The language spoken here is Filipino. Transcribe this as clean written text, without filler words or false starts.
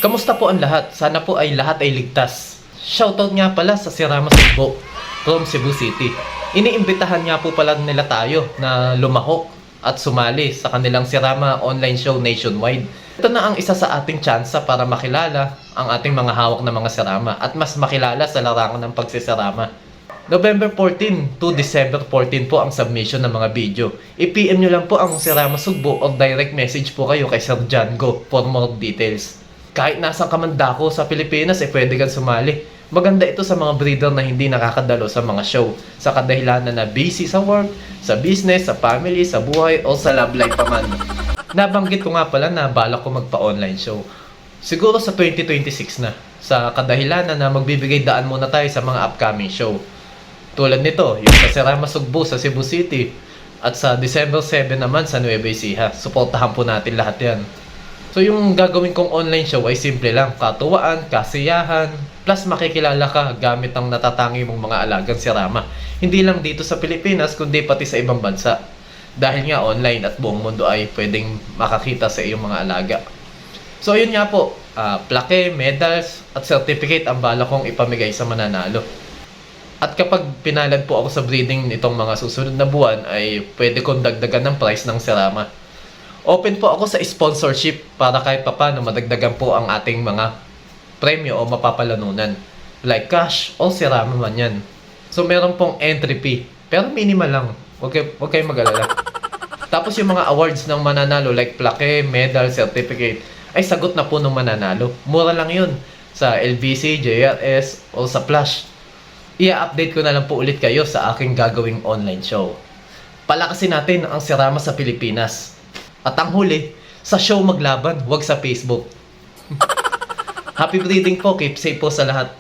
Kamusta po ang lahat? Sana po ay lahat ay ligtas. Shoutout nga pala sa Sirama Sugbo from Cebu City. Iniimbitahan nga po pala nila tayo na lumahok at sumali sa kanilang Sirama online show nationwide. Ito na ang isa sa ating tsansa para makilala ang ating mga hawak na mga sirama at mas makilala sa larangan ng pagsisirama. November 14 to December 14 po ang submission ng mga video. I-PM nyo lang po ang Sirama Sugbo o direct message po kayo kay Sir Jango for more details. Kahit nasang kamandako sa Pilipinas, pwede kang sumali. Maganda ito sa mga breeder na hindi nakakadalo sa mga show. Sa kadahilanan na busy sa work, sa business, sa family, sa buhay, o sa love life pa man. Nabanggit ko nga pala na balak ko magpa-online show. Siguro sa 2026 na. Sa kadahilanan na magbibigay daan muna tayo sa mga upcoming show. Tulad nito, yung sa Sirama Sugbo sa Cebu City. At sa December 7 naman sa Nueva Ecija. Suportahan po natin lahat yan. So yung gagawin kong online show ay simple lang, katuwaan, kasiyahan, plus makikilala ka gamit ang natatangi mong mga alagang sirama. Hindi lang dito sa Pilipinas, kundi pati sa ibang bansa. Dahil nga online at buong mundo ay pwedeng makakita sa iyong mga alaga. So yun nga po, plaque, medals at certificate ang bala kong ipamigay sa mananalo. At kapag pinalad po ako sa breeding nitong mga susunod na buwan, ay pwede kong dagdagan ng price ng sirama. Open po ako sa sponsorship para kahit papano madagdagan po ang ating mga premyo o mapapalanunan. Like cash o sirama man yan. So meron pong entry fee. Pero minimal lang. Huwag kayong mag-alala. Tapos yung mga awards ng mananalo like plaque, medal, certificate ay sagot na po ng mananalo. Mura lang yun sa LBC, JRS o sa Flash. I-update ko na lang po ulit kayo sa aking gagawing online show. Palakasin natin ang sirama sa Pilipinas. At ang huli, sa show maglaban, wag sa Facebook. Happy breeding po, keep safe po sa lahat.